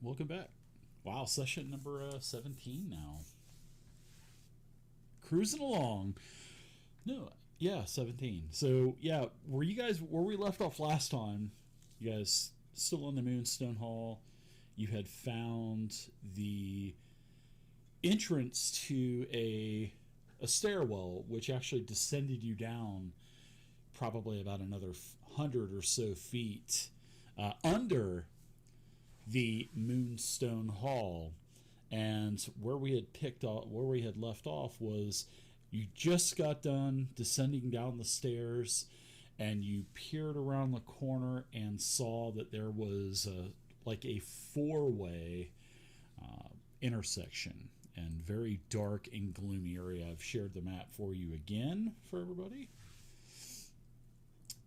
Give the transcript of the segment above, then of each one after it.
Welcome back. Wow, session number 17 now. Cruising along. No, yeah, 17. So, yeah, where we left off last time, you guys still in the Moonstone Hall. You had found the entrance to a stairwell, which actually descended you down probably about another 100 or so feet under the Moonstone Hall. And where we had left off was you just got done descending down the stairs, and you peered around the corner and saw that there was like a four-way intersection and very dark and gloomy area. I've shared the map for you again for everybody.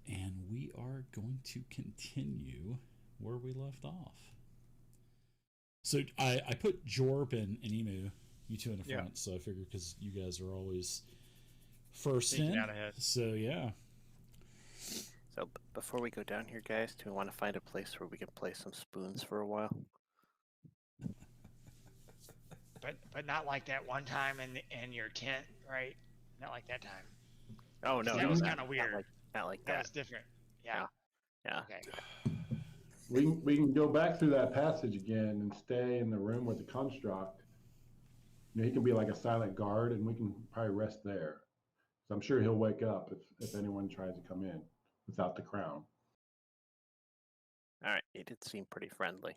And we are going to continue where we left off. So I put Jorp and Emu, you two in the front, so I figured because you guys are always first in. Out ahead. So, yeah. So before we go down here, guys, do we want to find a place where we can play some spoons for a while? But not like that one time in your tent, right? Not like that time. Oh no, that was kind of weird. Not like that. That was different. Yeah. Okay. We can go back through that passage again and stay in the room with the construct. You know, he can be like a silent guard, and we can probably rest there. So I'm sure he'll wake up if anyone tries to come in without the crown. All right, he did seem pretty friendly.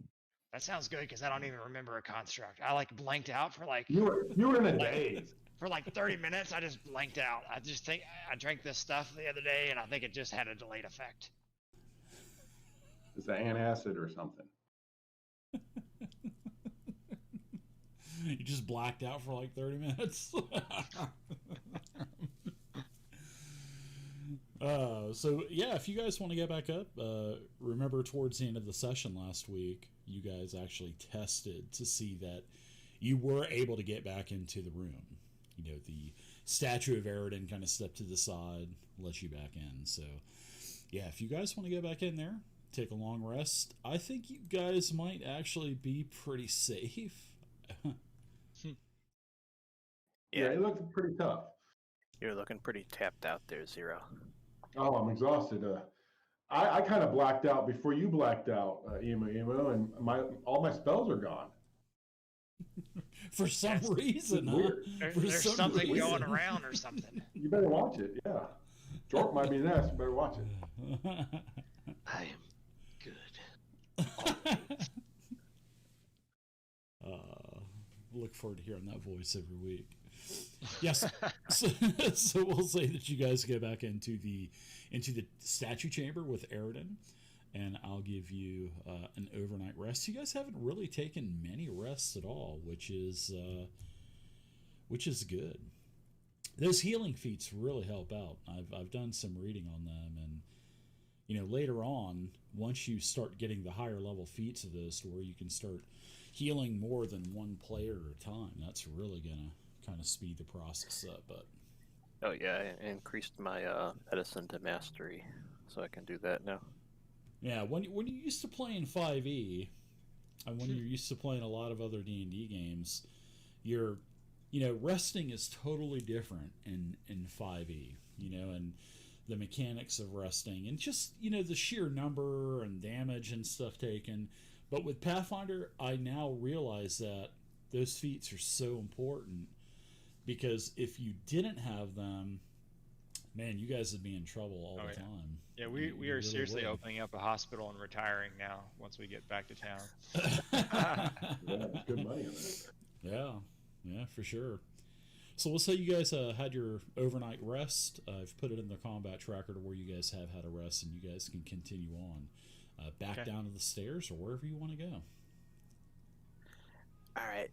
That sounds good because I don't even remember a construct. I like blanked out for like You were in a daze. For like 30 minutes. I just blanked out. I just think I drank this stuff the other day, and I think it just had a delayed effect. It's an antacid or something. You just blacked out for like 30 minutes. So yeah, if you guys want to get back up, remember towards the end of the session last week, you guys actually tested to see that you were able to get back into the room. You know, the statue of Eridan kind of stepped to the side, let you back in. So yeah, if you guys want to get back in there, take a long rest, I think you guys might actually be pretty safe. Yeah, it looked pretty tough. You're looking pretty tapped out there, Zero. Oh, I'm exhausted. I kind of blacked out before you blacked out, Emu, and all my spells are gone. For some reason, weird. There's something going around or something. You better watch it, yeah. Jork might be next, you better watch it. I am good. Look forward to hearing that voice every week. Yes, so we'll say that you guys go back into the statue chamber with Eridan, and I'll give you an overnight rest. You guys haven't really taken many rests at all, which is good. Those healing feats really help out. I've done some reading on them, and you know, later on, once you start getting the higher level feats of this, to where you can start healing more than one player at a time, that's really gonna kind of speed the process up. But oh yeah, I increased my medicine to mastery, so I can do that now. yeah, when you're used to playing 5e, and when you're used to playing a lot of other D&D games, resting is totally different in 5e, and the mechanics of resting, and just, the sheer number and damage and stuff taken. But with Pathfinder, I now realize that those feats are so important, because if you didn't have them, man, you guys would be in trouble all the time. Yeah, we are really seriously opening up a hospital and retiring now once we get back to town. Yeah, it's good money on that. Yeah, for sure. So we'll say you guys had your overnight rest. I've put it in the combat tracker to where you guys have had a rest, and you guys can continue on back down to the stairs or wherever you want to go. All right.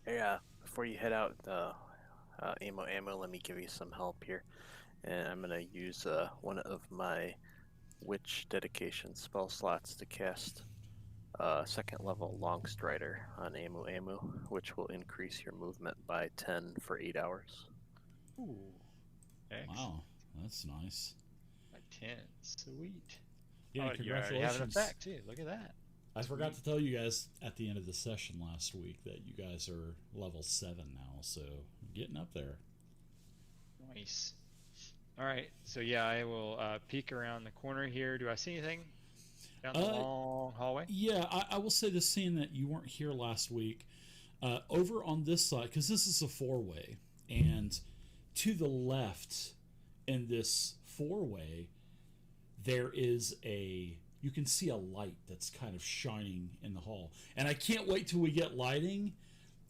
Yeah. Before you head out, Ammo, let me give you some help here, and I'm gonna use one of my Witch dedication spell slots to cast second level Long Strider on Amu, which will increase your movement by 10 for 8 hours. Ooh. Excellent. Wow, that's nice. By 10. Sweet. Yeah, you already have an congratulations. effect too. Look at that. I forgot to tell you guys at the end of the session last week that you guys are level 7 now, so getting up there. Nice. All right, so yeah, I will peek around the corner here. Do I see anything down the long hallway? Yeah, I will say this, scene that you weren't here last week. Over on this side, because this is a 4-way, and to the left in this 4-way, there is you can see a light that's kind of shining in the hall. And I can't wait till we get lighting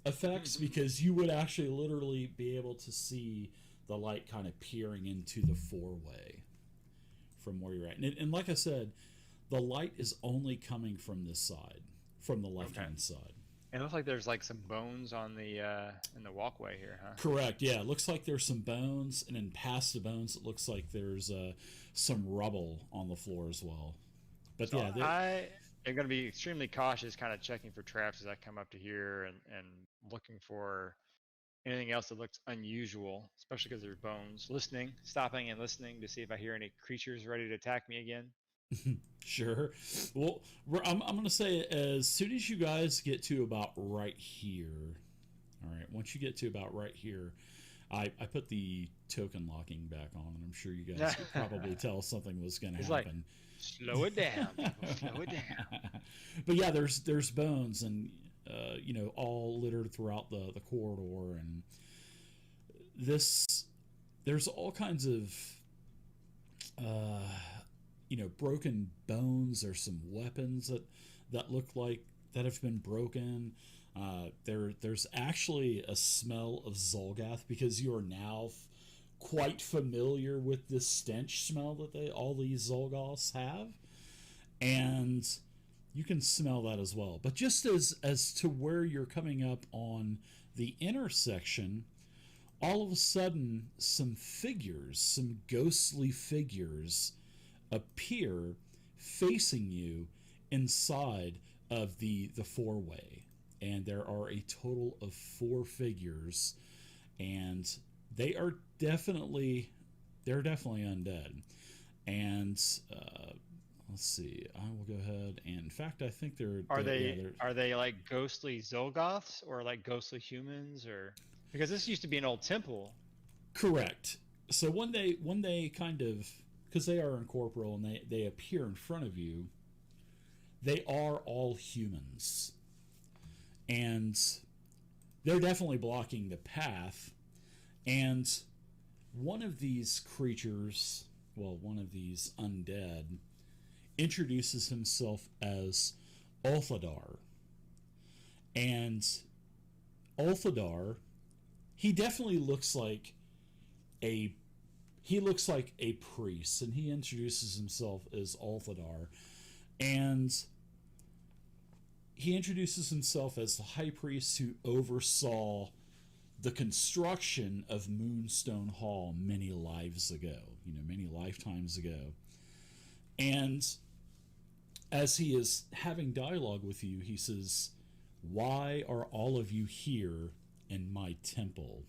effects, because you would actually literally be able to see the light kind of peering into the 4-way from where you're at. And like I said, the light is only coming from this side, from the left-hand side. It looks like there's like some bones on the in the walkway here, huh? Correct. Yeah, it looks like there's some bones, and then past the bones, it looks like there's some rubble on the floor as well. But so yeah, I am going to be extremely cautious, kind of checking for traps as I come up to here and looking for anything else that looks unusual, especially because there's bones. Stopping and listening to see if I hear any creatures ready to attack me again. Sure. Well, I'm going to say, as soon as you guys get to about right here, all right, once you get to about right here, I put the token locking back on, and I'm sure you guys could probably tell something was going to happen. Like, slow it down, people, slow it down. But yeah, there's bones, and all littered throughout the corridor, and there's all kinds of broken bones. There's some weapons that look like that have been broken. There's actually a smell of Zolgath, because you are now quite familiar with this stench smell that all these Zolgoths have, and you can smell that as well. But just as to where you're coming up on the intersection, all of a sudden some ghostly figures appear facing you inside of the 4-way, and there are a total of 4 figures, and they're definitely undead. And let's see, I will go ahead, and in fact I think are they like ghostly Zolgoths, or like ghostly humans, or because this used to be an old temple? Correct. So when they kind of, because they are incorporeal and they appear in front of you, they are all humans, and they're definitely blocking the path. And one of these creatures, one of these undead, introduces himself as Ulthadar. And Ulthadar, he definitely looks like a priest, and he introduces himself as Ulthadar. And he introduces himself as the high priest who oversaw the construction of Moonstone Hall many lifetimes ago. And as he is having dialogue with you, he says, "Why are all of you here in my temple?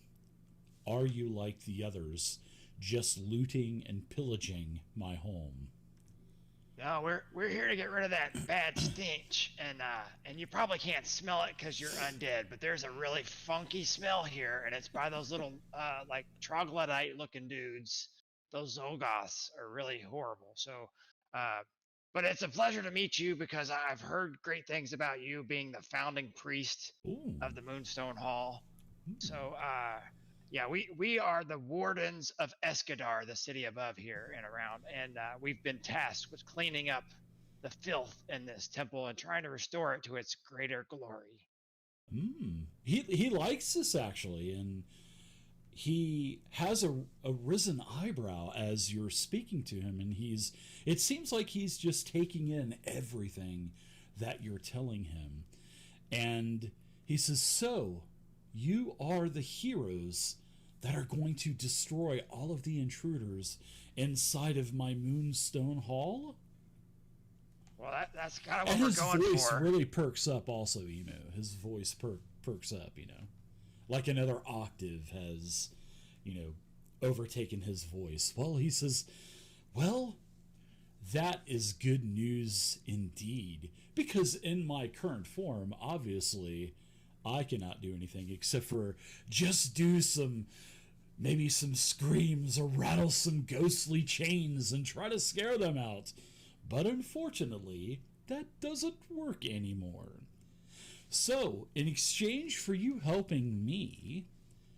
Are you like the others, just looting and pillaging my home?" No, we're here to get rid of that bad stench, and you probably can't smell it because you're undead, but there's a really funky smell here, and it's by those little like troglodyte-looking dudes. Those Zolgoths are really horrible. So, but it's a pleasure to meet you, because I've heard great things about you being the founding priest of the Moonstone Hall. So, yeah, we are the wardens of Escadar, the city above here and around, and we've been tasked with cleaning up the filth in this temple and trying to restore it to its greater glory. He likes this, actually, and he has a risen eyebrow as you're speaking to him, and it seems like he's just taking in everything that you're telling him. And he says, "So, you are the heroes that are going to destroy all of the intruders inside of my Moonstone Hall?" Well, that's kind of what we're going for. And his voice really perks up also, Emo. His voice perks up, Like another octave has, overtaken his voice. Well, he says, "Well, that is good news indeed, because in my current form, obviously, I cannot do anything except for just do maybe some screams or rattle some ghostly chains and try to scare them out. But unfortunately, that doesn't work anymore. So, in exchange for you helping me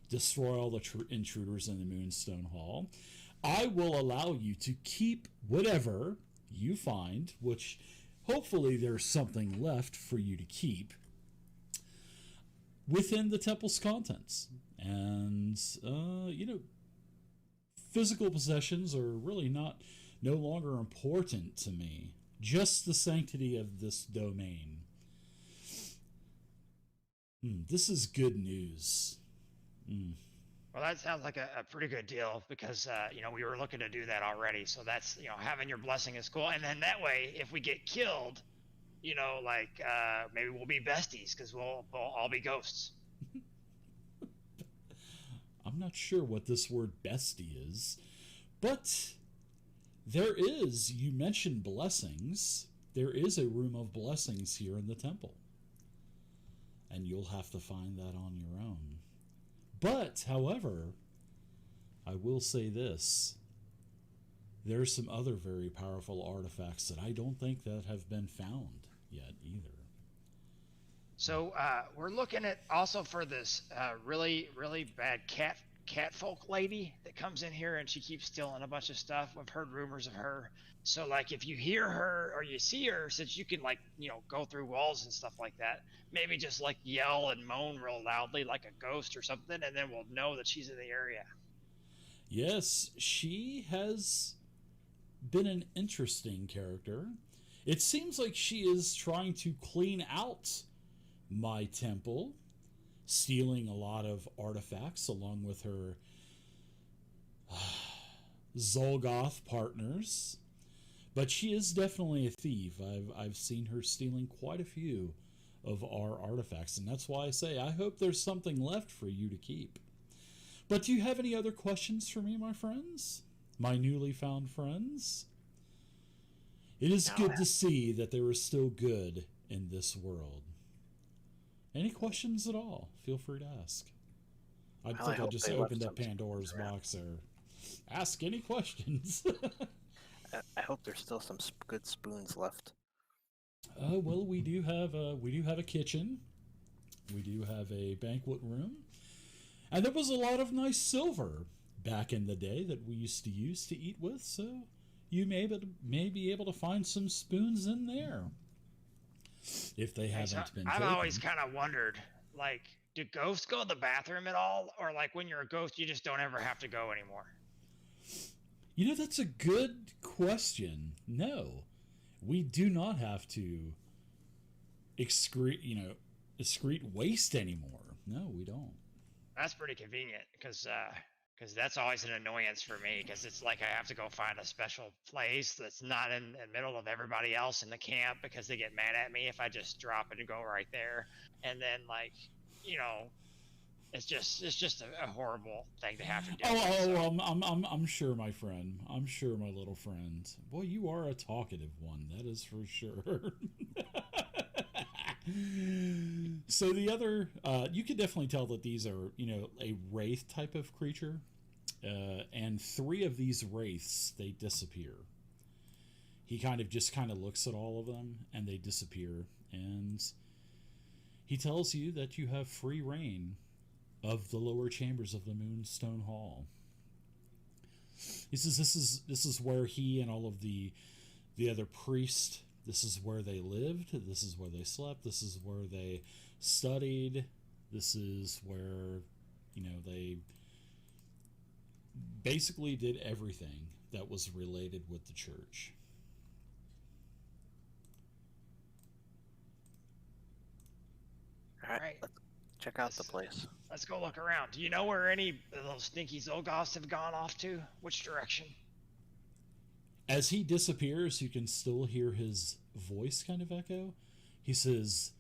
destroy all the intruders in the Moonstone Hall, I will allow you to keep whatever you find, which hopefully there's something left for you to keep, within the temple's contents. And, physical possessions are really no longer important to me. Just the sanctity of this domain. This is good news. Well, that sounds like a pretty good deal because, we were looking to do that already. So that's, having your blessing is cool. And then that way, if we get killed, maybe we'll be besties because we'll all be ghosts. I'm not sure what this word bestie is, but you mentioned blessings. There is a room of blessings here in the temple. And you'll have to find that on your own. But, however, I will say this. There's some other very powerful artifacts that I don't think that have been found yet either. So we're looking at also for this really, really bad catfolk lady that comes in here and she keeps stealing a bunch of stuff. We've heard rumors of her. So, if you hear her or you see her, since you can, go through walls and stuff like that, maybe just, yell and moan real loudly like a ghost or something, and then we'll know that she's in the area. Yes, she has been an interesting character. It seems like she is trying to clean out my temple, stealing a lot of artifacts along with her Zolgoth partners. But she is definitely a thief. I've seen her stealing quite a few of our artifacts, and that's why I say I hope there's something left for you to keep. But do you have any other questions for me, my friends? My newly found friends? It is good to see that there is still good in this world. Any questions at all? Feel free to ask. I think I just opened up Pandora's box there. Ask any questions. I hope there's still some good spoons left. Well, we do have a kitchen. We do have a banquet room. And there was a lot of nice silver back in the day that we used to use to eat with, so you may be able to find some spoons in there. If they haven't been taken. I've always kind of wondered, do ghosts go to the bathroom at all? Or, when you're a ghost, you just don't ever have to go anymore? That's a good question. No, we do not have to excrete waste anymore. No, we don't. That's pretty convenient because that's always an annoyance for me because it's like I have to go find a special place that's not in the middle of everybody else in the camp because they get mad at me if I just drop it and go right there. And then it's just a horrible thing to have to do. I'm sure, my friend. I'm sure, my little friend. Boy, you are a talkative one. That is for sure. So the other, you can definitely tell that these are, a wraith type of creature. And 3 of these wraiths, they disappear. He kind of looks at all of them, and they disappear. And he tells you that you have free reign of the lower chambers of the Moonstone Hall. He says this is where he and all of the other priests, this is where they lived, this is where they slept, this is where they studied, this is where, they basically did everything that was related with the church. All right. Let's check out the place. Let's go look around. Do you know where any of those stinky Zolgoths have gone off to? Which direction? As he disappears, you can still hear his voice kind of echo. He says,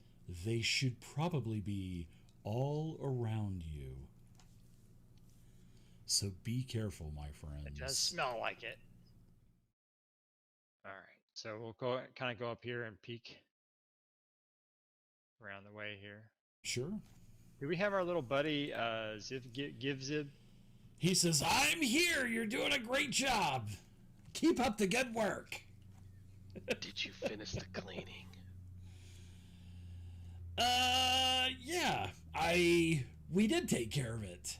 "They should probably be all around you. So be careful, my friends." It does smell like it. All right. So we'll go up here and peek. around the way here. Sure. Do we have our little buddy Givzib? He says, I'm here. You're doing a great job. Keep up the good work. Did you finish the cleaning? Yeah. We did take care of it.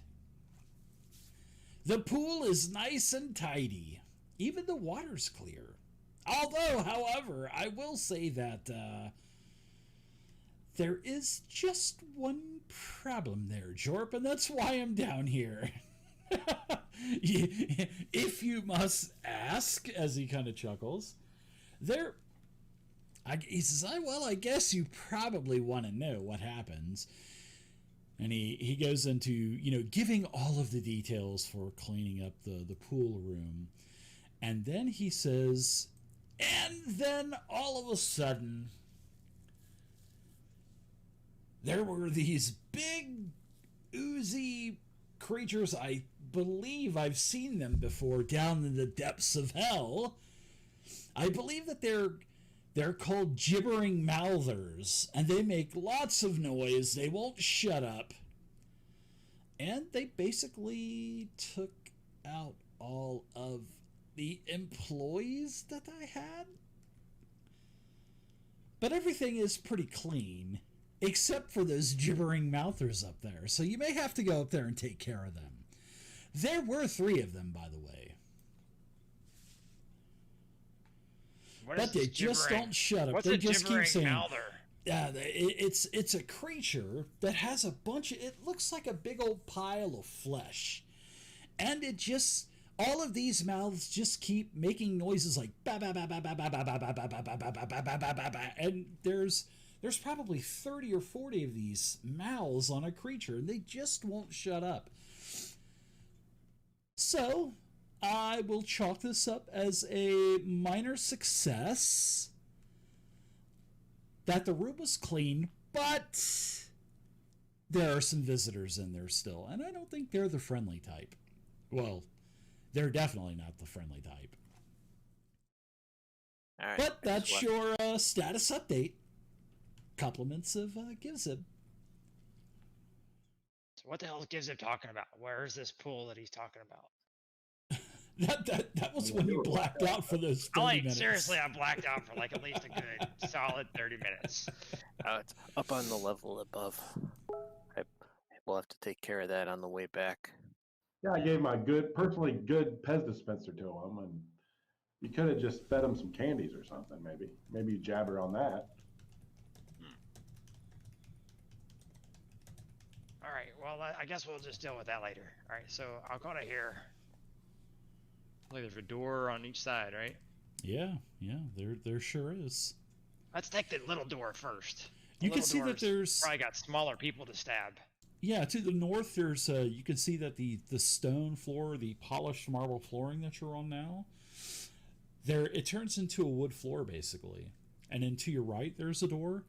The pool is nice and tidy. Even the water's clear. Although, however, I will say that there is just one problem there, Jorp, and that's why I'm down here. If you must ask, as he kind of chuckles, he says, I guess you probably want to know what happens. And he goes into, giving all of the details for cleaning up the pool room. And then he says, and then all of a sudden, there were these big, oozy creatures. I believe I've seen them before down in the depths of hell. I believe that they're called gibbering mouthers, and they make lots of noise. They won't shut up. And they basically took out all of the employees that I had. But everything is pretty clean, except for those gibbering mouthers up there. So you may have to go up there and take care of them. There were 3 of them, by the way. But they just don't shut up. They just keep saying, mouther? Yeah, it's a creature that has a bunch of, it looks like a big old pile of flesh. And it just, all of these mouths just keep making noises like ba ba ba ba ba ba ba ba ba ba ba ba ba ba ba ba ba, and there's probably 30 or 40 of these mouths on a creature, and they just won't shut up. So, I will chalk this up as a minor success. That the room was clean, but there are some visitors in there still, and I don't think they're the friendly type. Well, they're definitely not the friendly type. All right, but that's your status update. Compliments of Givzib. So what the hell is Givzib talking about? Where is this pool that he's talking about? That was when you blacked out for those 30 minutes. Seriously, I blacked out for like at least a good solid 30 minutes. It's up on the level above. We'll have to take care of that on the way back. Yeah, I gave my personally good Pez dispenser to him, and you could have just fed him some candies or something, maybe. Maybe you jabber on that. All right, well, I guess we'll just deal with that later. All right, so I'll go to here. Look, there's a door on each side, right? Yeah, there sure is. Let's take the little door first. You can see that there's probably got smaller people to stab. Yeah, to the north, there's you can see that the stone floor, the polished marble flooring that you're on now, it turns into a wood floor basically. And then to your right, there's a door.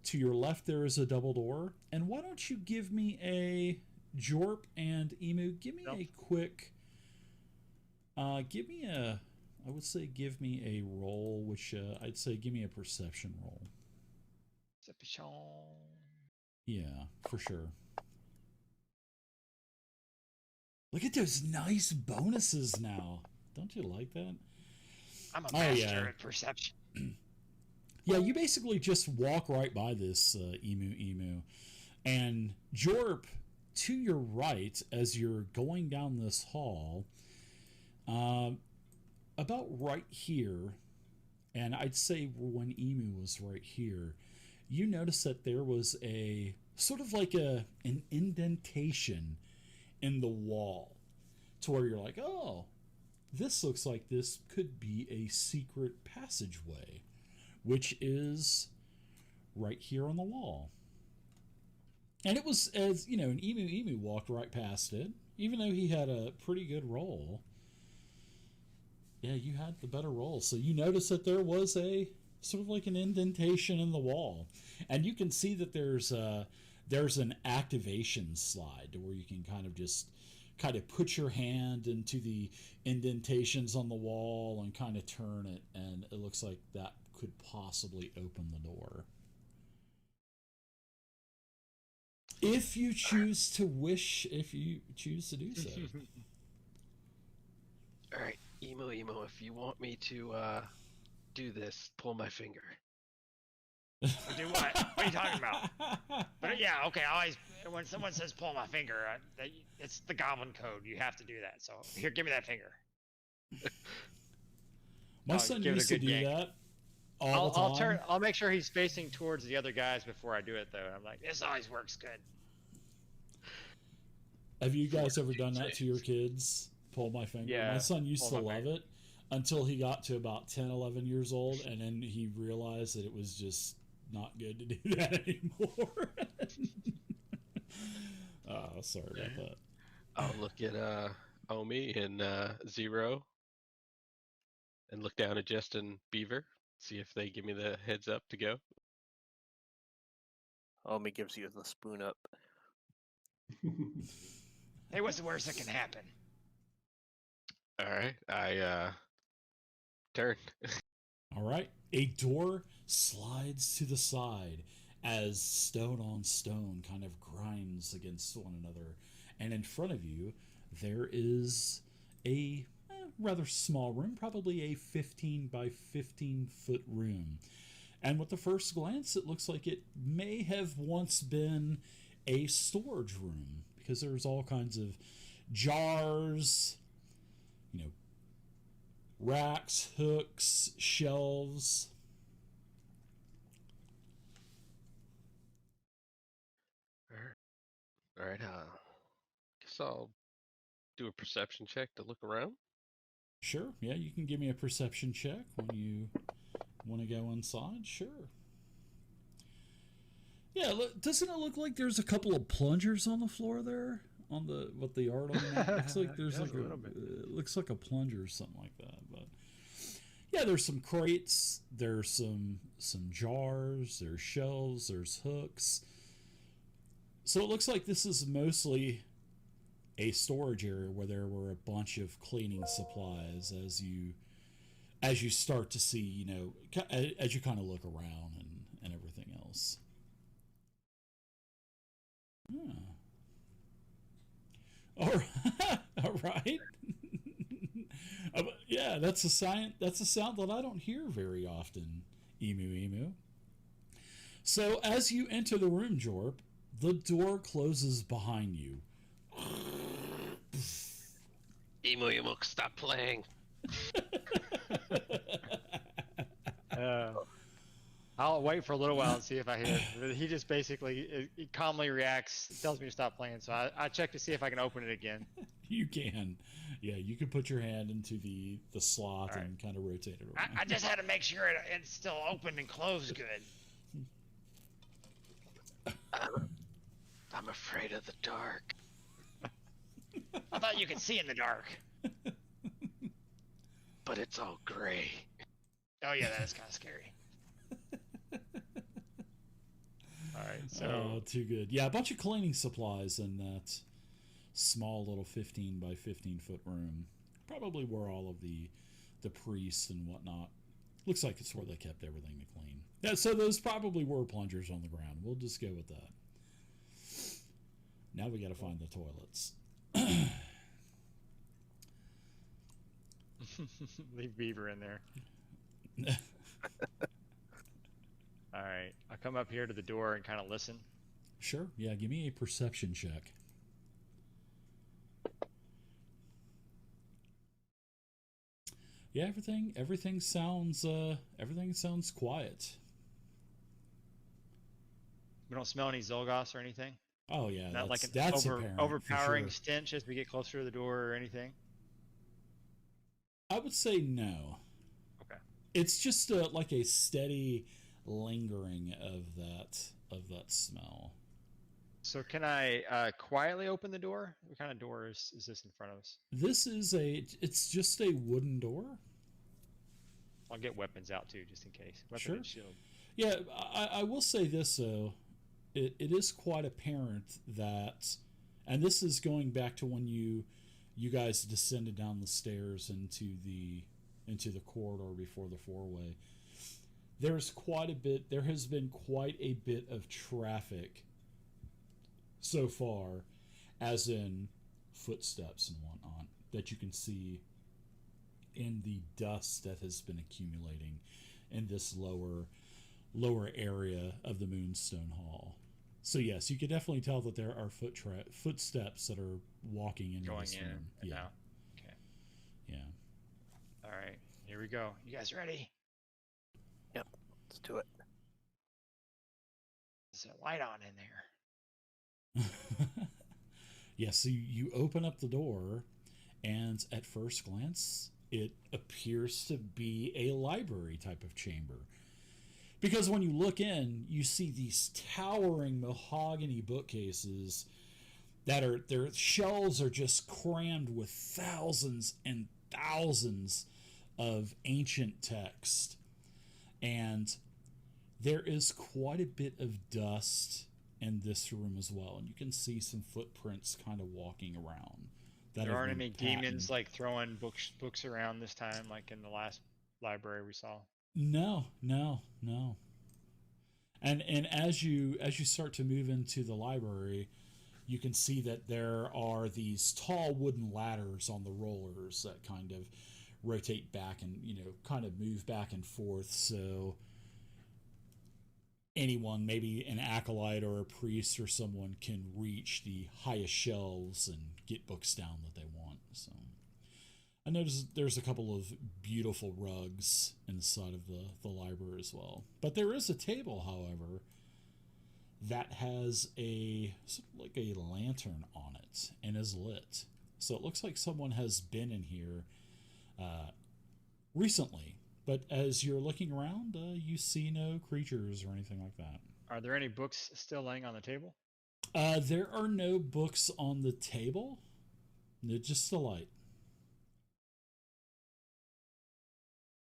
To your left, there is a double door. And why don't you give me a Jorp and Emu? Give me a quick. Give me a roll, which I'd say give me a perception roll. Perception. Yeah, for sure. Look at those nice bonuses now. Don't you like that? I'm a master at perception. Yeah, you basically just walk right by this emu. And Jorp, to your right, as you're going down this hall, about right here, and I'd say when Emu was right here, you notice that there was a sort of like an indentation in the wall to where you're like, oh, this looks like this could be a secret passageway, which is right here on the wall. And it was, as you know, an Emu walked right past it, even though he had a pretty good roll. Yeah, you had the better roll. So you notice that there was a sort of like an indentation in the wall. And you can see that there's an activation slide to where you can kind of put your hand into the indentations on the wall and kind of turn it, and it looks like that could possibly open the door. If you choose to do so. All right, emo, if you want me to do this, pull my finger. Do what? What are you talking about? But yeah, okay. I always, when someone says pull my finger, it's the goblin code. You have to do that. So here, give me that finger. My son give it a used to good do yank. that all the time. I'll make sure he's facing towards the other guys before I do it, though. I'm like, this always works good. Have you guys ever done that to your kids? Pull my finger? Yeah, My son used to pull my love it until he got to about 10, 11 years old, and then he realized that it was just not good to do that anymore. Oh, sorry about that. I'll look at Omi and Zero, and look down at Justin Beaver, see if they give me the heads up to go. Omi gives you the spoon up. Hey, what's the worst that can happen? All right, I turn. All right. A door slides to the side as stone on stone kind of grinds against one another. And in front of you, there is a rather small room, probably a 15 by 15 foot room. And with the first glance, it looks like it may have once been a storage room because there's all kinds of jars, racks, hooks, shelves. All right, guess I'll do a perception check to look around. Sure, yeah, you can give me a perception check when you want to go inside. Sure. Yeah, doesn't it look like there's a couple of plungers on the floor there? On the what the art on that looks like there's like looks like a plunger or something like that. But yeah, there's some crates, there's some jars, there's shelves, there's hooks. So it looks like this is mostly a storage area where there were a bunch of cleaning supplies as you start to see, as you kind of look around and everything else. All right. Yeah, that's a sound that I don't hear very often. Emu. So as you enter the room, Jorp, the door closes behind you. Emu, stop playing. I'll wait for a little while and see if I hear it. He just basically he calmly reacts, tells me to stop playing. So I check to see if I can open it again. You can. Yeah, you can put your hand into the slot and kind of rotate it around. I just had to make sure it's still open and closed good. I'm afraid of the dark. I thought you could see in the dark. But it's all gray. Oh yeah, that is kind of scary. Alright, so... too good. Yeah, a bunch of cleaning supplies in that small little 15 by 15 foot room. Probably where all of the priests and whatnot. Looks like it's where they kept everything to clean. Yeah, so those probably were plungers on the ground. We'll just go with that. Now we got to find the toilets. Leave Beaver in there. Alright, I'll come up here to the door and kind of listen. Sure, yeah, give me a perception check. Yeah, everything sounds quiet. We don't smell any Zolgos or anything? Oh yeah, Not like an apparent, overpowering sure. stench as we get closer to the door or anything? I would say no. Okay. It's just like a steady lingering of that smell. So can I quietly open the door? What kind of door is this in front of us? This is it's just a wooden door. I'll get weapons out too, just in case. Weapon Sure. and shield. Yeah, I will say this though. It is quite apparent that, and this is going back to when you guys descended down the stairs into the corridor before the four-way. There has been quite a bit of traffic so far, as in footsteps and whatnot, that you can see in the dust that has been accumulating in this lower area of the Moonstone Hall. So yes, you could definitely tell that there are footsteps that are walking into Going this in room. and Yeah, out. Okay. yeah. All right. Here we go. You guys ready? Yep. Let's do it. There's a light on in there. Yeah, so you open up the door, and at first glance, it appears to be a library type of chamber. Because when you look in, you see these towering mahogany bookcases that are, their shelves are just crammed with thousands and thousands of ancient text. And there is quite a bit of dust in this room as well, and you can see some footprints kind of walking around. There aren't any demons like throwing books around this time, like in the last library we saw. No. And as you start to move into the library, you can see that there are these tall wooden ladders on the rollers that kind of rotate back and, kind of move back and forth. So anyone, maybe an acolyte or a priest or someone, can reach the highest shelves and get books down that they want. So I noticed there's a couple of beautiful rugs inside of the library as well. But there is a table, however, that has like a lantern on it and is lit. So it looks like someone has been in here recently. But as you're looking around, you see no creatures or anything like that. Are there any books still laying on the table? There are no books on the table. No, just the light.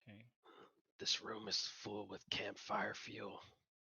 Okay. This room is full with campfire fuel.